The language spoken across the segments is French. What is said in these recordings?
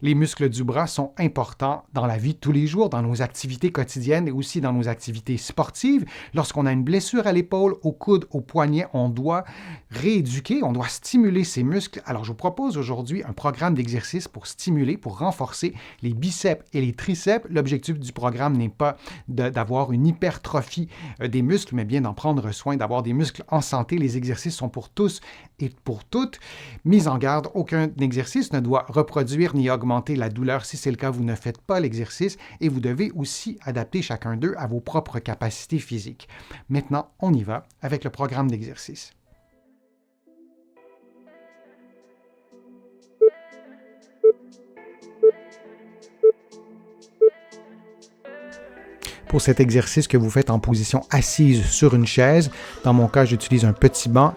Les muscles du bras sont importants dans la vie de tous les jours, dans nos activités quotidiennes et aussi dans nos activités sportives. Lorsqu'on a une blessure à l'épaule, au coude, au poignet, on doit rééduquer, on doit stimuler ces muscles. Alors, je vous propose aujourd'hui un programme d'exercice pour stimuler, pour renforcer les biceps et les triceps. L'objectif du programme n'est pas d'avoir une hypertrophie des muscles, mais bien d'en prendre soin, d'avoir des muscles en santé. Les exercices sont pour tous et pour toutes. Mise en garde, aucun exercice ne doit reproduire ni augmenter la douleur. Si c'est le cas, vous ne faites pas l'exercice et vous devez aussi adapter chacun d'eux à vos propres capacités physiques. Maintenant, on y va avec le programme d'exercice. Pour cet exercice que vous faites en position assise sur une chaise, dans mon cas, j'utilise un petit banc.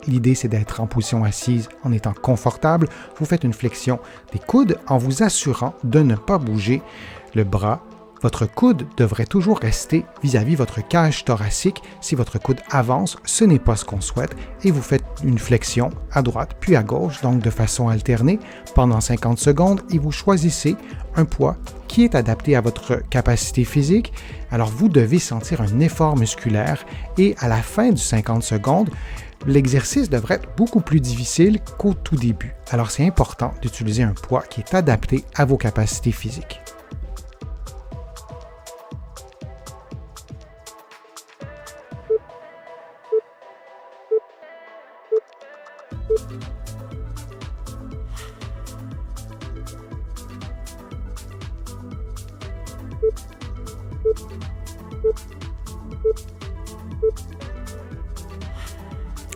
L'idée, c'est d'être en position assise en étant confortable. Vous faites une flexion des coudes en vous assurant de ne pas bouger le bras. Votre coude devrait toujours rester vis-à-vis votre cage thoracique. Si votre coude avance, ce n'est pas ce qu'on souhaite et vous faites une flexion à droite puis à gauche, donc de façon alternée pendant 50 secondes et vous choisissez un poids qui est adapté à votre capacité physique. Alors vous devez sentir un effort musculaire et à la fin du 50 secondes, l'exercice devrait être beaucoup plus difficile qu'au tout début. Alors c'est important d'utiliser un poids qui est adapté à vos capacités physiques.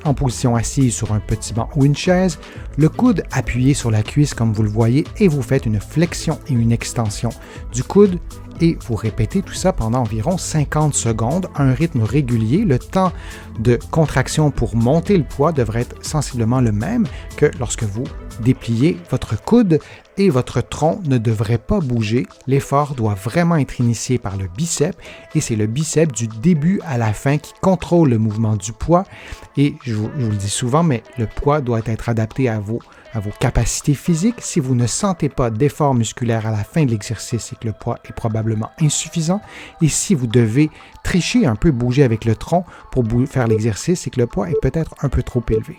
En position assise sur un petit banc ou une chaise, le coude appuyé sur la cuisse comme vous le voyez et vous faites une flexion et une extension du coude et vous répétez tout ça pendant environ 50 secondes à un rythme régulier. Le temps de contraction pour monter le poids devrait être sensiblement le même que lorsque vous dépliez votre coude et votre tronc ne devrait pas bouger. L'effort doit vraiment être initié par le biceps et c'est le biceps du début à la fin qui contrôle le mouvement du poids et je vous le dis souvent, mais le poids doit être adapté à vos capacités physiques. Si vous ne sentez pas d'effort musculaire à la fin de l'exercice, c'est que le poids est probablement insuffisant. Et si vous devez tricher un peu, bouger avec le tronc pour faire l'exercice, c'est que le poids est peut-être un peu trop élevé.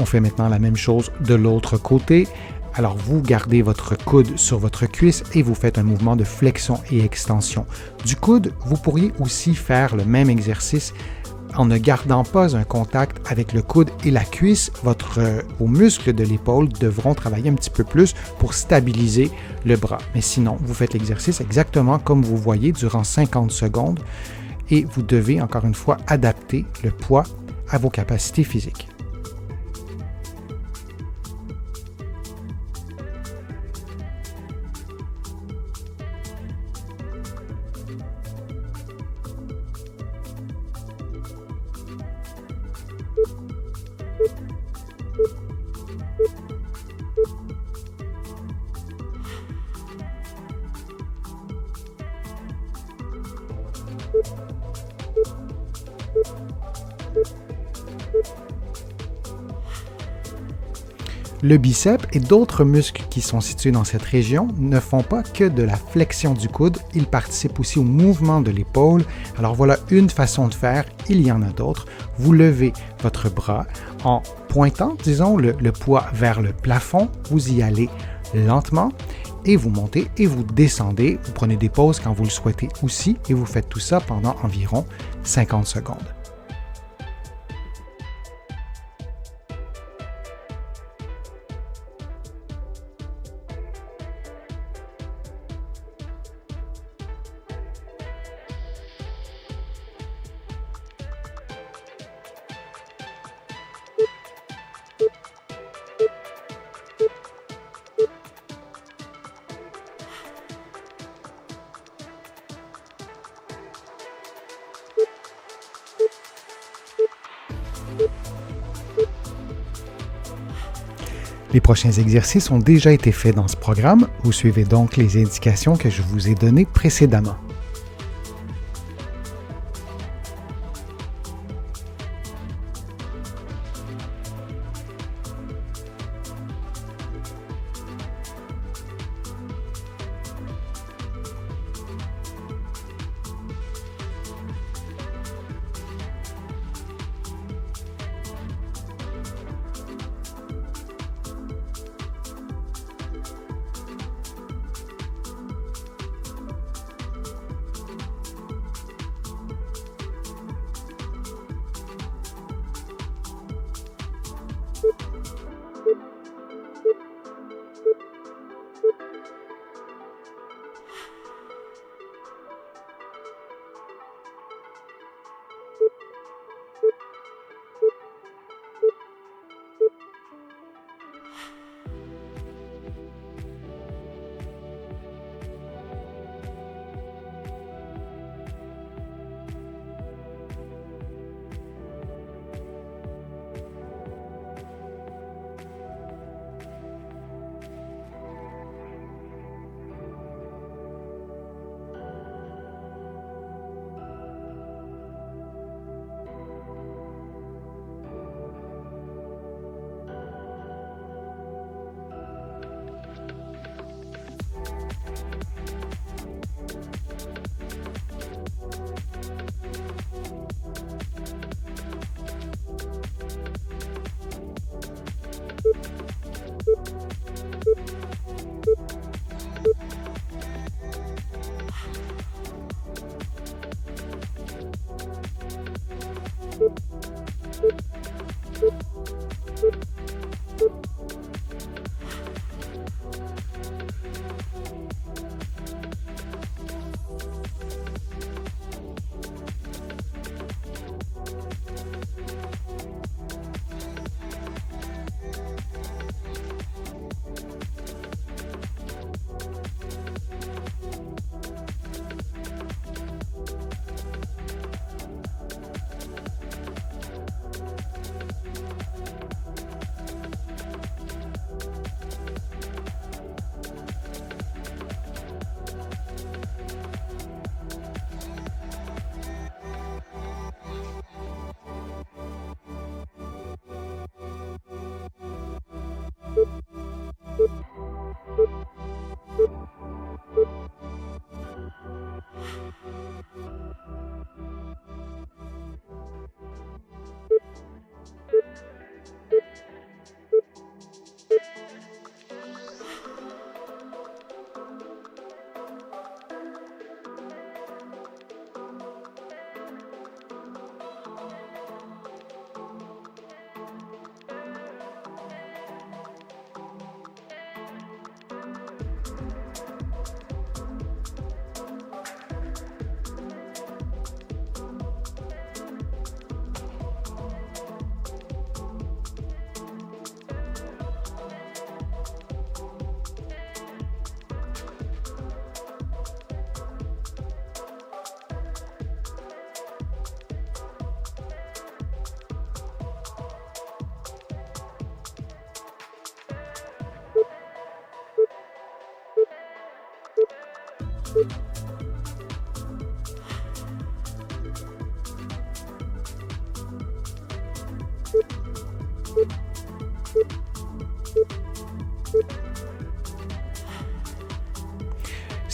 On fait maintenant la même chose de l'autre côté. Alors vous gardez votre coude sur votre cuisse et vous faites un mouvement de flexion et extension du coude. Vous pourriez aussi faire le même exercice en ne gardant pas un contact avec le coude et la cuisse. Vos muscles de l'épaule devront travailler un petit peu plus pour stabiliser le bras. Mais sinon, vous faites l'exercice exactement comme vous voyez durant 50 secondes et vous devez encore une fois adapter le poids à vos capacités physiques. Le biceps et d'autres muscles qui sont situés dans cette région ne font pas que de la flexion du coude, ils participent aussi au mouvement de l'épaule. Alors voilà une façon de faire, il y en a d'autres. Vous levez votre bras en pointant, disons, le poids vers le plafond, vous y allez lentement et vous montez et vous descendez. Vous prenez des pauses quand vous le souhaitez aussi et vous faites tout ça pendant environ 50 secondes. Les prochains exercices ont déjà été faits dans ce programme, vous suivez donc les indications que je vous ai données précédemment.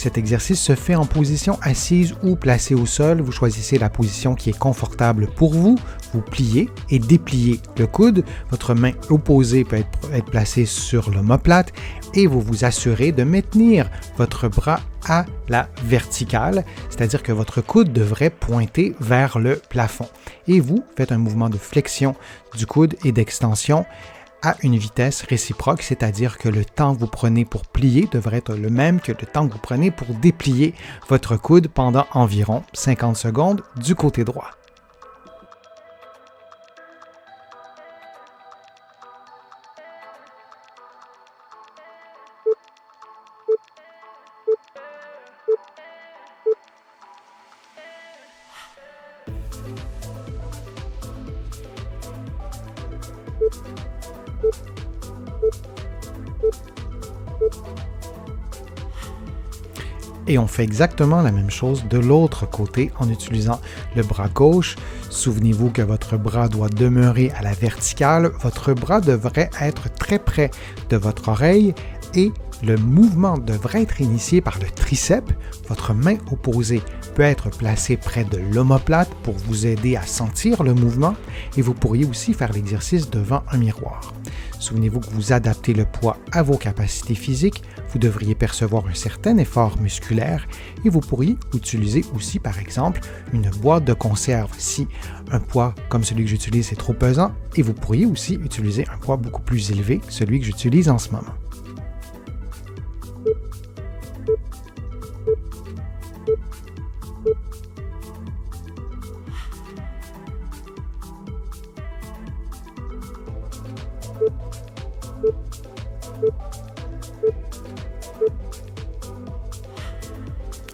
Cet exercice se fait en position assise ou placée au sol. Vous choisissez la position qui est confortable pour vous. Vous pliez et dépliez le coude. Votre main opposée peut être placée sur l'omoplate et vous vous assurez de maintenir votre bras à la verticale, c'est-à-dire que votre coude devrait pointer vers le plafond. Et vous faites un mouvement de flexion du coude et d'extension à une vitesse réciproque, c'est-à-dire que le temps que vous prenez pour plier devrait être le même que le temps que vous prenez pour déplier votre coude pendant environ 50 secondes du côté droit. Et on fait exactement la même chose de l'autre côté en utilisant le bras gauche. Souvenez-vous que votre bras doit demeurer à la verticale. Votre bras devrait être très près de votre oreille et le mouvement devrait être initié par le triceps. Votre main opposée peut être placée près de l'omoplate pour vous aider à sentir le mouvement et vous pourriez aussi faire l'exercice devant un miroir. Souvenez-vous que vous adaptez le poids à vos capacités physiques, vous devriez percevoir un certain effort musculaire et vous pourriez utiliser aussi, par exemple, une boîte de conserve si un poids comme celui que j'utilise est trop pesant et vous pourriez aussi utiliser un poids beaucoup plus élevé, celui que j'utilise en ce moment.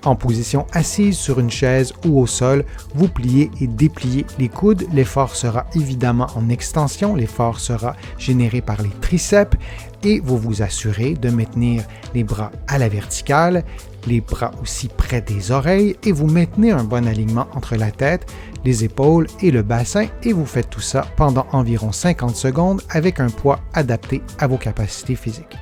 En position assise sur une chaise ou au sol, vous pliez et dépliez les coudes. L'effort sera évidemment en extension, l'effort sera généré par les triceps et vous vous assurez de maintenir les bras à la verticale, les bras aussi près des oreilles et vous maintenez un bon alignement entre la tête, les épaules et le bassin et vous faites tout ça pendant environ 50 secondes avec un poids adapté à vos capacités physiques.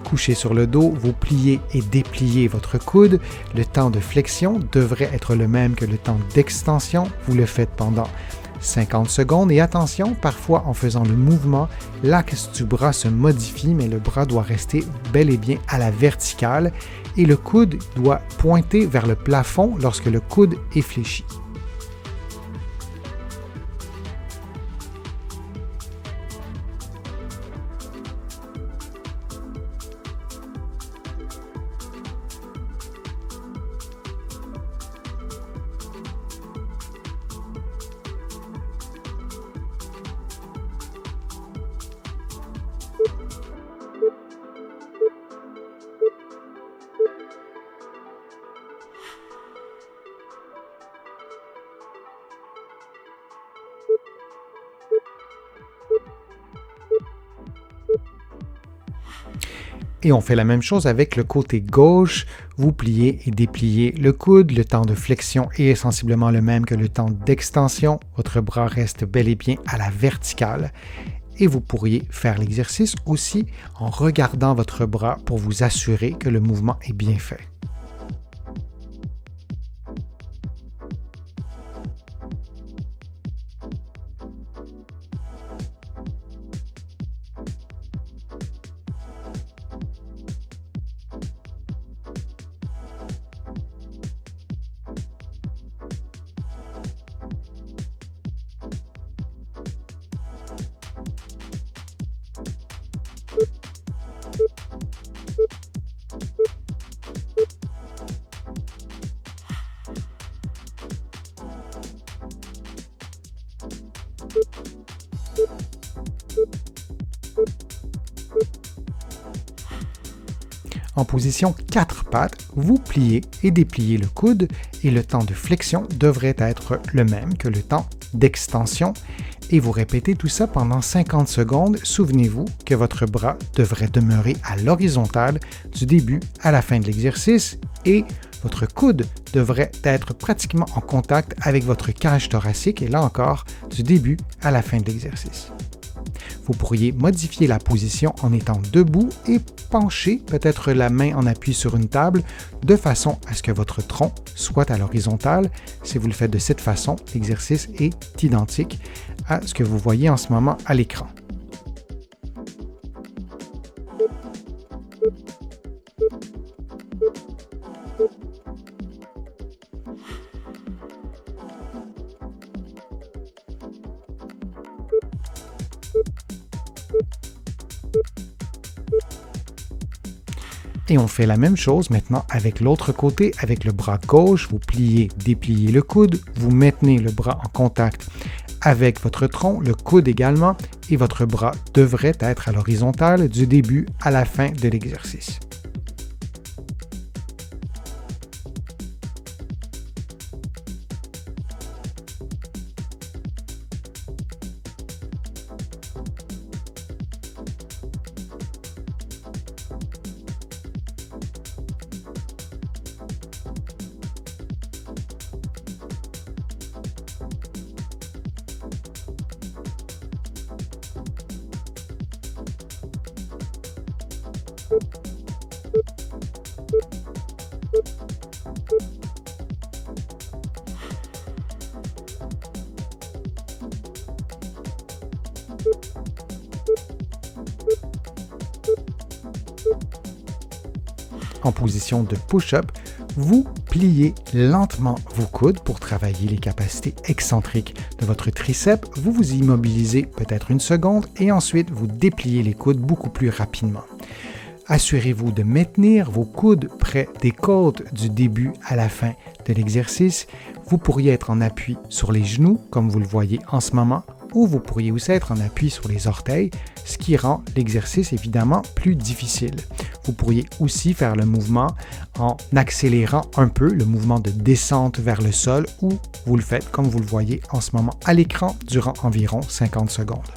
Couché sur le dos, vous pliez et dépliez votre coude. Le temps de flexion devrait être le même que le temps d'extension. Vous le faites pendant 50 secondes et attention, parfois en faisant le mouvement, l'axe du bras se modifie, mais le bras doit rester bel et bien à la verticale et le coude doit pointer vers le plafond lorsque le coude est fléchi. Et on fait la même chose avec le côté gauche. Vous pliez et dépliez le coude. Le temps de flexion est sensiblement le même que le temps d'extension. Votre bras reste bel et bien à la verticale. Et vous pourriez faire l'exercice aussi en regardant votre bras pour vous assurer que le mouvement est bien fait. En position 4 pattes, vous pliez et dépliez le coude et le temps de flexion devrait être le même que le temps d'extension et vous répétez tout ça pendant 50 secondes. Souvenez-vous que votre bras devrait demeurer à l'horizontale du début à la fin de l'exercice et votre coude devrait être pratiquement en contact avec votre cage thoracique et là encore du début à la fin de l'exercice. Vous pourriez modifier la position en étant debout et pencher peut-être la main en appui sur une table de façon à ce que votre tronc soit à l'horizontale. Si vous le faites de cette façon, l'exercice est identique à ce que vous voyez en ce moment à l'écran. Et on fait la même chose maintenant avec l'autre côté. Avec le bras gauche, vous pliez, dépliez le coude, vous maintenez le bras en contact avec votre tronc, le coude également, et votre bras devrait être à l'horizontale du début à la fin de l'exercice. En position de push-up, vous pliez lentement vos coudes pour travailler les capacités excentriques de votre triceps. Vous vous immobilisez peut-être une seconde et ensuite vous dépliez les coudes beaucoup plus rapidement. Assurez-vous de maintenir vos coudes près des côtes du début à la fin de l'exercice. Vous pourriez être en appui sur les genoux, comme vous le voyez en ce moment, ou vous pourriez aussi être en appui sur les orteils, ce qui rend l'exercice évidemment plus difficile. Vous pourriez aussi faire le mouvement en accélérant un peu le mouvement de descente vers le sol ou vous le faites comme vous le voyez en ce moment à l'écran durant environ 50 secondes.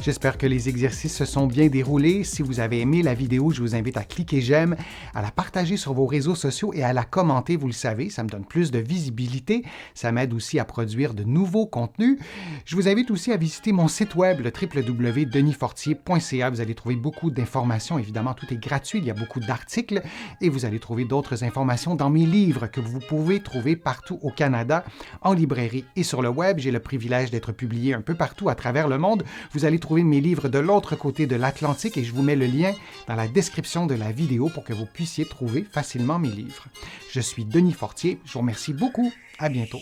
J'espère que les exercices se sont bien déroulés. Si vous avez aimé la vidéo, je vous invite à cliquer j'aime, à la partager sur vos réseaux sociaux et à la commenter, vous le savez, ça me donne plus de visibilité. Ça m'aide aussi à produire de nouveaux contenus. Je vous invite aussi à visiter mon site web, le www.denisfortier.ca. Vous allez trouver beaucoup d'informations. Évidemment, tout est gratuit. Il y a beaucoup d'articles et vous allez trouver d'autres informations dans mes livres que vous pouvez trouver partout au Canada, en librairie et sur le web. J'ai le privilège d'être publié un peu partout à travers le monde. Vous allez trouver mes livres de l'autre côté de l'Atlantique et je vous mets le lien dans la description de la vidéo pour que vous puissiez trouver facilement mes livres. Je suis Denis Fortier, je vous remercie beaucoup, à bientôt.